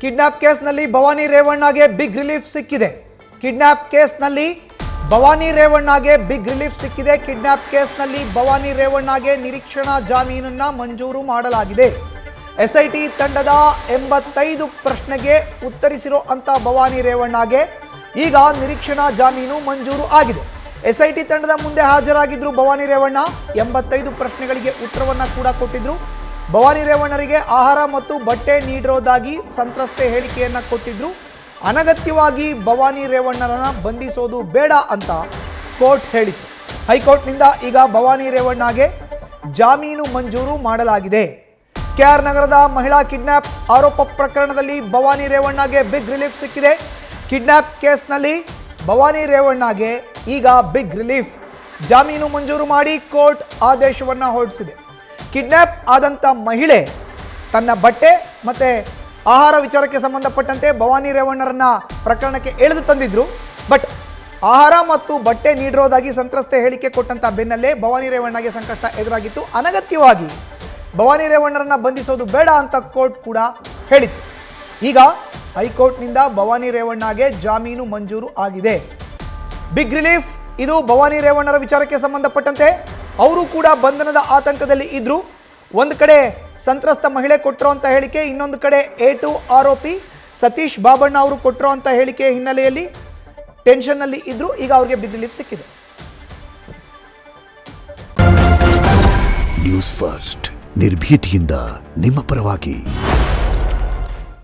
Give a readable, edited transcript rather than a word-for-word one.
Kidnap ಕೇಸ್ನಲ್ಲಿ Bhavani ರೇವಣ್ಣಗೆ big relief ಸಿಕ್ಕಿದೆ. Kidnap ಕೇಸ್ನಲ್ಲಿ ಭವಾನಿ ರೇವಣ್ಣಗೆ ಬಿಗ್ ರಿಲೀಫ್ ಸಿಕ್ಕಿದೆ. ಕಿಡ್ನಾಪ್ ಕೇಸ್ನಲ್ಲಿ ಭವಾನಿ ರೇವಣ್ಣಗೆ ನಿರೀಕ್ಷಣಾ ಜಾಮೀನನ್ನ ಮಂಜೂರು ಮಾಡಲಾಗಿದೆ. ಎಸ್ಐಟಿ ತಂಡದ 85 ಪ್ರಶ್ನೆಗೆ ಉತ್ತರಿಸಿರೋ ಅಂತ ಭವಾನಿ ರೇವಣ್ಣಗೆ ಈಗ ನಿರೀಕ್ಷಣಾ ಜಾಮೀನು ಮಂಜೂರು ಆಗಿದೆ. ಎಸ್ಐಟಿ ತಂಡದ ಮುಂದೆ ಹಾಜರಾಗಿದ್ರು ಭವಾನಿ ರೇವಣ್ಣ 85 ಪ್ರಶ್ನೆಗಳಿಗೆ ಉತ್ತರವನ್ನ ಕೂಡ ಕೊಟ್ಟಿದ್ರು. ಭವಾನಿ ರೇವಣ್ಣರಿಗೆ ಆಹಾರ ಮತ್ತು ಬಟ್ಟೆ ನೀಡಿರೋದಾಗಿ ಸಂತ್ರಸ್ತೆ ಹೇಳಿಕೆಯನ್ನ ಕೊಟ್ಟಿದ್ರು. ಅನಗತ್ಯವಾಗಿ ಭವಾನಿ ರೇವಣ್ಣರನ್ನ ಬಂಧಿಸೋದು ಬೇಡ ಅಂತ ಕೋರ್ಟ್ ಹೇಳಿತ್ತು. ಹೈಕೋರ್ಟ್ನಿಂದ ಈಗ ಭವಾನಿ ರೇವಣ್ಣಗೆ ಜಾಮೀನು ಮಂಜೂರು ಮಾಡಲಾಗಿದೆ. ಕೆಆರ್ ನಗರದ ಮಹಿಳಾ ಕಿಡ್ನಾಪ್ ಆರೋಪ ಪ್ರಕರಣದಲ್ಲಿ ಭವಾನಿ ರೇವಣ್ಣಗೆ ಬಿಗ್ ರಿಲೀಫ್ ಸಿಕ್ಕಿದೆ. ಕಿಡ್ನಾಪ್ ಕೇಸ್ನಲ್ಲಿ ಭವಾನಿ ರೇವಣ್ಣಗೆ ಈಗ ಬಿಗ್ ರಿಲೀಫ್, ಜಾಮೀನು ಮಂಜೂರು ಮಾಡಿ ಕೋರ್ಟ್ ಆದೇಶವನ್ನು ಹೊರಡಿಸಿದೆ. ಕಿಡ್ನಾಪ್ ಆದಂಥ ಮಹಿಳೆ ತನ್ನ ಬಟ್ಟೆ ಮತ್ತು ಆಹಾರ ವಿಚಾರಕ್ಕೆ ಸಂಬಂಧಪಟ್ಟಂತೆ ಭವಾನಿ ರೇವಣ್ಣರನ್ನ ಪ್ರಕರಣಕ್ಕೆ ಎಳೆದು ತಂದಿದ್ರು. ಬಟ್ ಆಹಾರ ಮತ್ತು ಬಟ್ಟೆ ನೀಡಿರೋದಾಗಿ ಸಂತ್ರಸ್ತೆ ಹೇಳಿಕೆ ಕೊಟ್ಟಂಥ ಬೆನ್ನಲ್ಲೇ ಭವಾನಿ ರೇವಣ್ಣಗೆ ಸಂಕಷ್ಟ ಎದುರಾಗಿತ್ತು. ಅನಗತ್ಯವಾಗಿ ಭವಾನಿ ರೇವಣ್ಣರನ್ನ ಬಂಧಿಸೋದು ಬೇಡ ಅಂತ ಕೋರ್ಟ್ ಕೂಡ ಹೇಳಿತ್ತು. ಈಗ ಹೈಕೋರ್ಟ್ನಿಂದ ಭವಾನಿ ರೇವಣ್ಣಗೆ ಜಾಮೀನು ಮಂಜೂರು ಆಗಿದೆ. ಬಿಗ್ ರಿಲೀಫ್ ಇದು ಭವಾನಿ ರೇವಣ್ಣರ ವಿಚಾರಕ್ಕೆ ಸಂಬಂಧಪಟ್ಟಂತೆ ಅವರು ಕೂಡ ಬಂಧನದ ಆತಂಕದಲ್ಲಿ ಇದ್ರು. ಒಂದು ಕಡೆ ಸಂತ್ರಸ್ತ ಮಹಿಳೆ ಕೊಟ್ಟಿರುವಂಥ ಹೇಳಿಕೆ, ಇನ್ನೊಂದು ಕಡೆ A2 ಆರೋಪಿ ಸತೀಶ್ ಬಾಬಣ್ಣ ಅವರು ಕೊಟ್ಟಿರುವಂಥ ಹೇಳಿಕೆ ಹಿನ್ನೆಲೆಯಲ್ಲಿ ಟೆನ್ಷನ್ನಲ್ಲಿ ಇದ್ರು. ಈಗ ಅವರಿಗೆ ಬಿಗ್ ರಿಲೀಫ್ ಸಿಕ್ಕಿದೆ. ನ್ಯೂಸ್ ಫಸ್ಟ್ ನಿರ್ಭೀತಿಯಿಂದ ನಿಮ್ಮ ಪರವಾಗಿ.